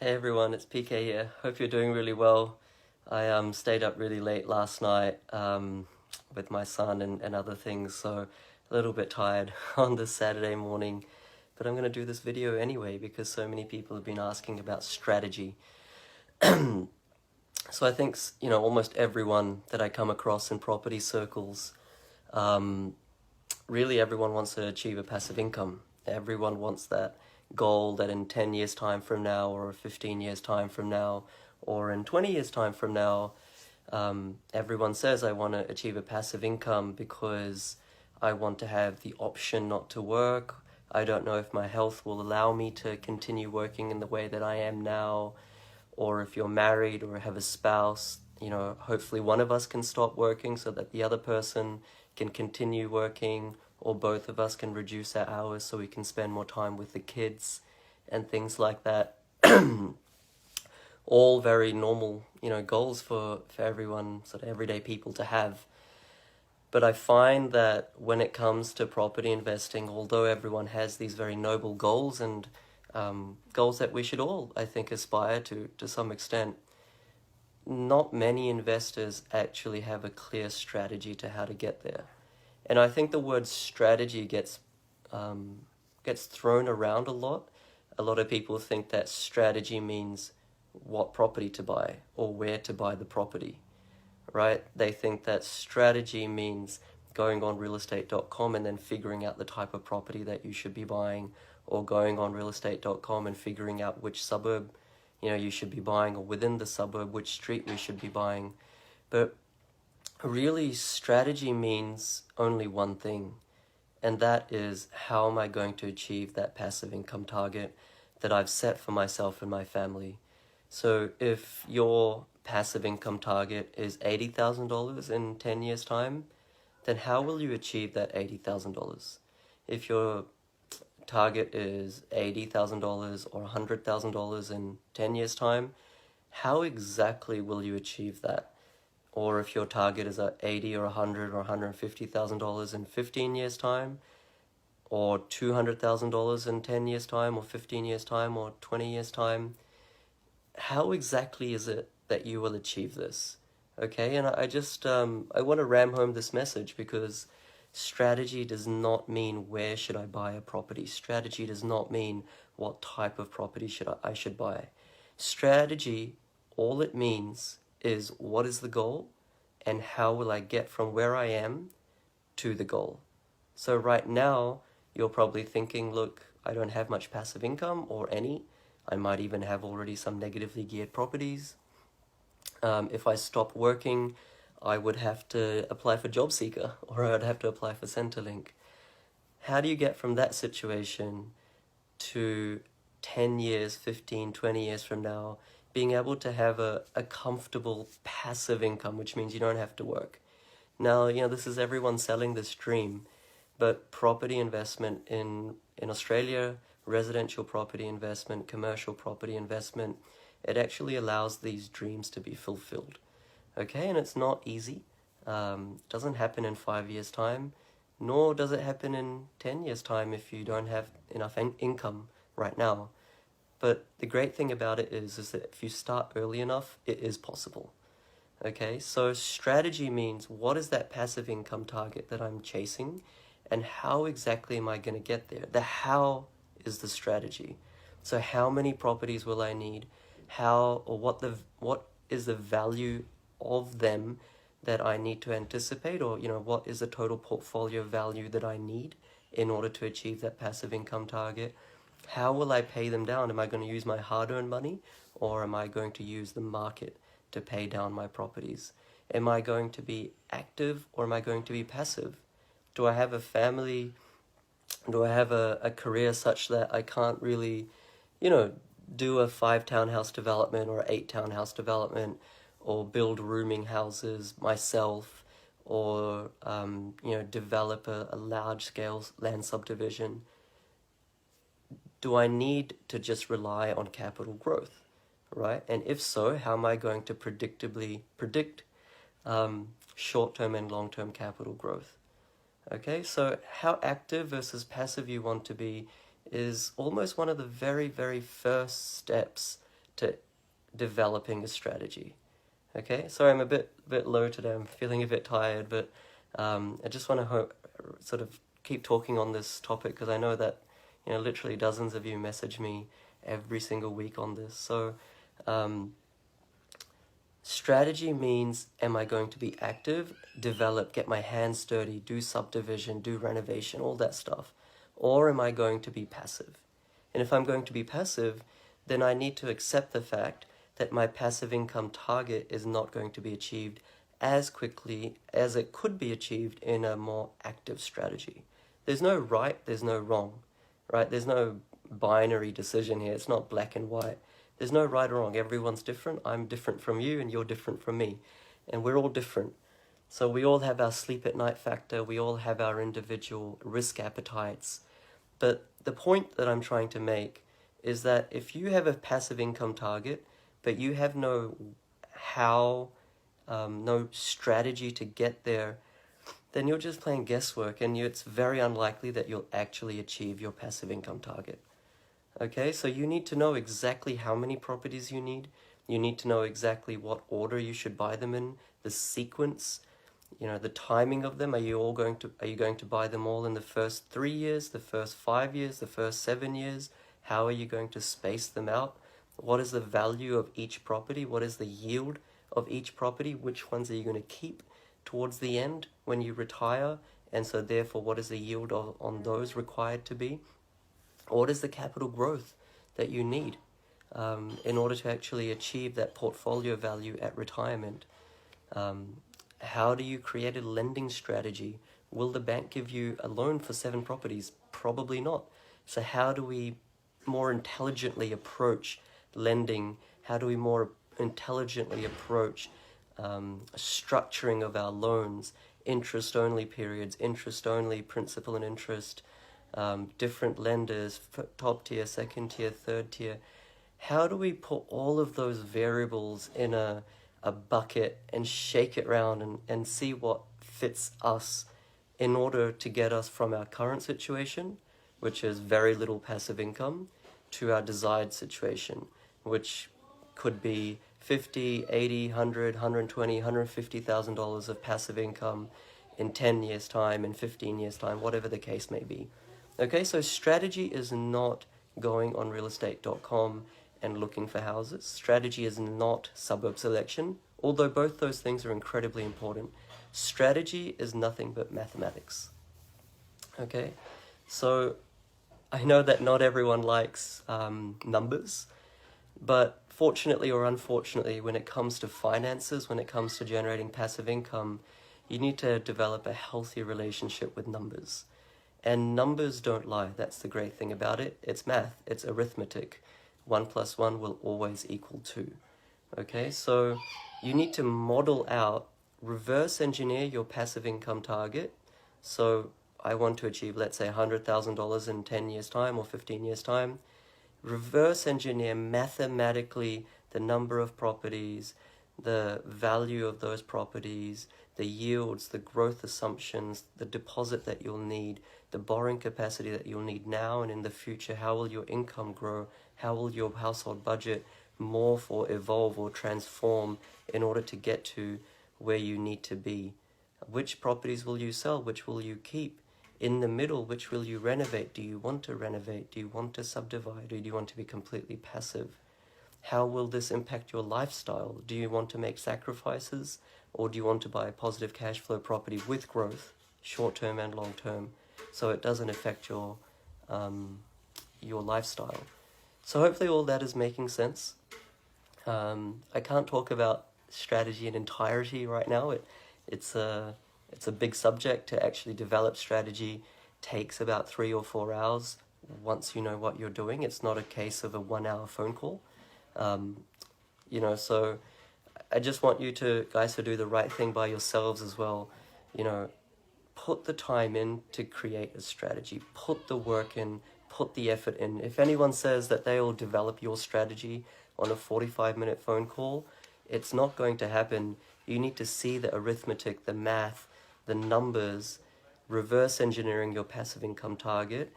Hey everyone, it's PK here. Hope you're doing really well. I stayed up really late last night with my son and other things, so a little bit tired on this Saturday morning. But I'm going to do this video anyway because so many people have been asking about strategy. So I think, almost everyone that I come across in property circles, really everyone wants to achieve a passive income. Everyone wants that goal that in 10 years time from now, or 15 years time from now, or in 20 years time from now, everyone says I want to achieve a passive income because I want to have the option not to work. I don't know if my health will allow me to continue working in the way that I am now, or if you're married or have a spouse, hopefully one of us can stop working so that the other person can continue working, or both of us can reduce our hours so we can spend more time with the kids and things like that. All very normal, goals for everyone, sort of everyday people to have. But I find that when it comes to property investing, although everyone has these very noble goals and goals that we should all, I think, aspire to some extent, not many investors actually have a clear strategy to how to get there. And I think the word strategy gets thrown around a lot. A lot of people think that strategy means what property to buy or where to buy the property, right? They think that strategy means going on realestate.com and then figuring out the type of property that you should be buying, or going on realestate.com and figuring out which suburb you should be buying, or within the suburb which street we should be buying. But really, strategy means only one thing, and that is, how am I going to achieve that passive income target that I've set for myself and my family? So if your passive income target is $80,000 in 10 years' time, then how will you achieve that $80,000? If your target is $80,000 or $100,000 in 10 years' time, how exactly will you achieve that? Or if your target is at $80 or $100 or $150,000 in 15 years' time, or $200,000 in 10 years' time, or 15 years' time, or 20 years' time, how exactly is it that you will achieve this? Okay, and I want to ram home this message, because strategy does not mean where should I buy a property. Strategy does not mean what type of property I should buy. Strategy, all it means is what is the goal and how will I get from where I am to the goal. So right now, you're probably thinking, look, I don't have much passive income or any. I might even have already some negatively geared properties. If I stop working, I would have to apply for Job Seeker, or I would have to apply for Centrelink. How do you get from that situation to 10 years, 15, 20 years from now, being able to have a comfortable passive income, which means you don't have to work? Now, this is everyone selling this dream, but property investment in Australia, residential property investment, commercial property investment, it actually allows these dreams to be fulfilled. Okay, and it's not easy. It doesn't happen in 5 years' time, nor does it happen in 10 years' time if you don't have enough income right now. But the great thing about it is that if you start early enough, it is possible. Okay, so strategy means, what is that passive income target that I'm chasing, and how exactly am I going to get there? The how is the strategy. So how many properties will I need? What is the value of them that I need to anticipate, or what is the total portfolio value that I need in order to achieve that passive income target? How will I pay them down? Am I going to use my hard-earned money, or am I going to use the market to pay down my properties? Am I going to be active, or am I going to be passive? Do I have a family? Do I have a career such that I can't really, do a 5 townhouse development or 8 townhouse development, or build rooming houses myself, or develop a large-scale land subdivision? Do I need to just rely on capital growth, right? And if so, how am I going to predict short-term and long-term capital growth? Okay, so how active versus passive you want to be is almost one of the very, very first steps to developing a strategy. Okay, sorry, I'm a bit low today. I'm feeling a bit tired, but I just want to sort of keep talking on this topic, because I know that, you know, literally dozens of you message me every single week on this. So strategy means, am I going to be active, develop, get my hands dirty, do subdivision, do renovation, all that stuff? Or am I going to be passive? And if I'm going to be passive, then I need to accept the fact that my passive income target is not going to be achieved as quickly as it could be achieved in a more active strategy. There's no right, there's no wrong, right? There's no binary decision here. It's not black and white. There's no right or wrong. Everyone's different. I'm different from you, and you're different from me. And we're all different. So we all have our sleep at night factor. We all have our individual risk appetites. But the point that I'm trying to make is that if you have a passive income target, but you have no strategy to get there, then you're just playing guesswork, and it's very unlikely that you'll actually achieve your passive income target. Okay, so you need to know exactly how many properties you need. You need to know exactly what order you should buy them in, the sequence, you know, the timing of them. Are you going to buy them all in the first 3 years, the first 5 years, the first 7 years? How are you going to space them out? What is the value of each property? What is the yield of each property? Which ones are you going to keep towards the end when you retire? And so therefore, what is the yield on those required to be? What is the capital growth that you need in order to actually achieve that portfolio value at retirement? How do you create a lending strategy? Will the bank give you a loan for 7 properties? Probably not. So how do we more intelligently approach lending? How do we more intelligently approach structuring of our loans, interest-only periods, interest-only principal and interest, different lenders, top tier, second tier, third tier? How do we put all of those variables in a bucket and shake it around and see what fits us in order to get us from our current situation, which is very little passive income, to our desired situation, which could be 50, 80, 100, 120, $150,000 of passive income in 10 years' time, in 15 years' time, whatever the case may be. Okay, so strategy is not going on realestate.com and looking for houses. Strategy is not suburb selection, although both those things are incredibly important. Strategy is nothing but mathematics. Okay, so I know that not everyone likes numbers, but fortunately or unfortunately, when it comes to finances, when it comes to generating passive income, you need to develop a healthy relationship with numbers. And numbers don't lie. That's the great thing about it. It's math. It's arithmetic. 1 + 1 will always equal 2. Okay, so you need to model out, reverse engineer your passive income target. So I want to achieve, let's say, $100,000 in 10 years' time or 15 years' time. Reverse engineer mathematically the number of properties, the value of those properties, the yields, the growth assumptions, the deposit that you'll need, the borrowing capacity that you'll need now and in the future. How will your income grow? How will your household budget morph or evolve or transform in order to get to where you need to be? Which properties will you sell? Which will you keep? In the middle, which will you renovate? Do you want to renovate? Do you want to subdivide? Or do you want to be completely passive? How will this impact your lifestyle? Do you want to make sacrifices? Or do you want to buy a positive cash flow property with growth, short-term and long-term, so it doesn't affect your lifestyle? So hopefully all that is making sense. I can't talk about strategy in entirety right now. It's a big subject. To actually develop strategy takes about 3 or 4 hours once you know what you're doing. It's not a case of a 1-hour phone call. So I just want you guys to do the right thing by yourselves as well. Put the time in to create a strategy. Put the work in, put the effort in. If anyone says that they will develop your strategy on a 45-minute phone call, it's not going to happen. You need to see the arithmetic, the math, the numbers, reverse engineering your passive income target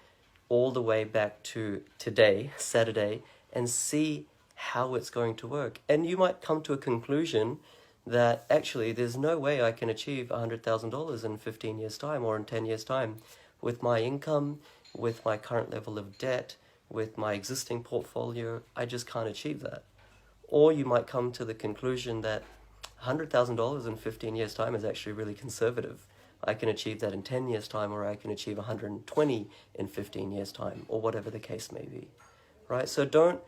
all the way back to today, Saturday, and see how it's going to work. And you might come to a conclusion that actually there's no way I can achieve $100,000 in 15 years' time or in 10 years' time. With my income, with my current level of debt, with my existing portfolio, I just can't achieve that. Or you might come to the conclusion that $100,000 in 15 years' time is actually really conservative. I can achieve that in 10 years' time, or I can achieve 120 in 15 years' time, or whatever the case may be, right? So don't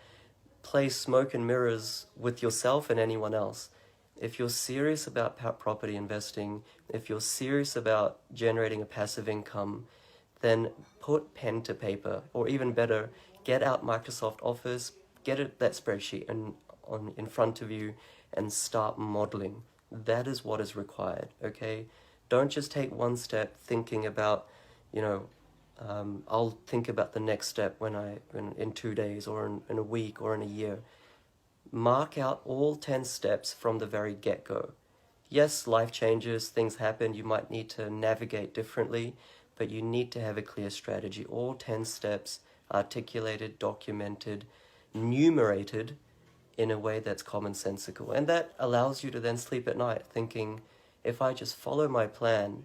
play smoke and mirrors with yourself and anyone else. If you're serious about property investing, if you're serious about generating a passive income, then put pen to paper, or even better, get out Microsoft Office, get that spreadsheet in front of you, and start modeling. That is what is required, okay? Don't just take one step thinking about, I'll think about the next step in 2 days, or in a week, or in a year. Mark out all 10 steps from the very get-go. Yes, life changes, things happen, you might need to navigate differently, but you need to have a clear strategy. All 10 steps articulated, documented, numerated in a way that's commonsensical. And that allows you to then sleep at night thinking, if I just follow my plan,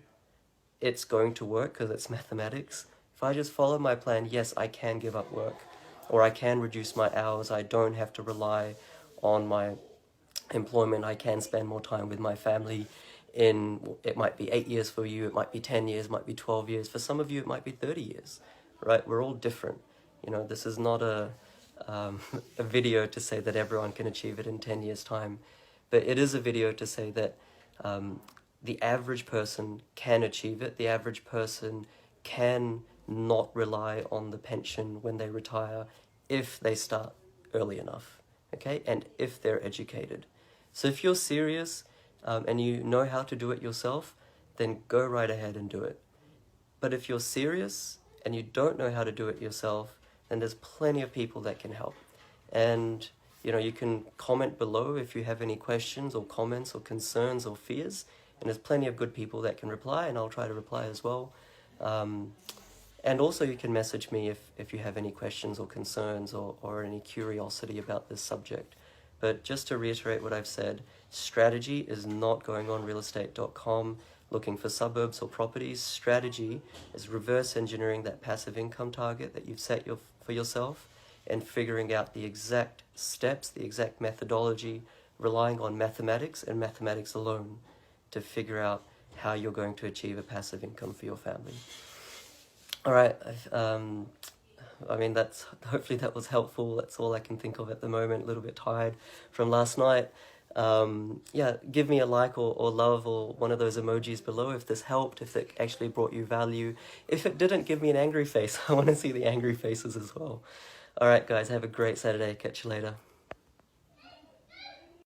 it's going to work because it's mathematics. If I just follow my plan, yes, I can give up work, or I can reduce my hours. I don't have to rely on my employment. I can spend more time with my family. It might be 8 years for you, it might be 10 years, it might be 12 years. For some of you, it might be 30 years, right? We're all different. This is not a video to say that everyone can achieve it in 10 years' time, but it is a video to say that the average person can achieve it. The average person can not rely on the pension when they retire if they start early enough, okay? And if they're educated. So if you're serious and you know how to do it yourself, then go right ahead and do it. But if you're serious and you don't know how to do it yourself, then there's plenty of people that can help. And you can comment below if you have any questions or comments or concerns or fears, and there's plenty of good people that can reply, and I'll try to reply as well. And also you can message me if you have any questions or concerns or any curiosity about this subject. But just to reiterate what I've said, strategy is not going on realestate.com looking for suburbs or properties. Strategy is reverse engineering that passive income target that you've set for yourself, and figuring out the exact steps, the exact methodology, relying on mathematics and mathematics alone to figure out how you're going to achieve a passive income for your family. All right, hopefully that was helpful. That's all I can think of at the moment, a little bit tired from last night. Give me a like or love or one of those emojis below if this helped, if it actually brought you value. If it didn't, give me an angry face. I want to see the angry faces as well. All right, guys, have a great Saturday. Catch you later.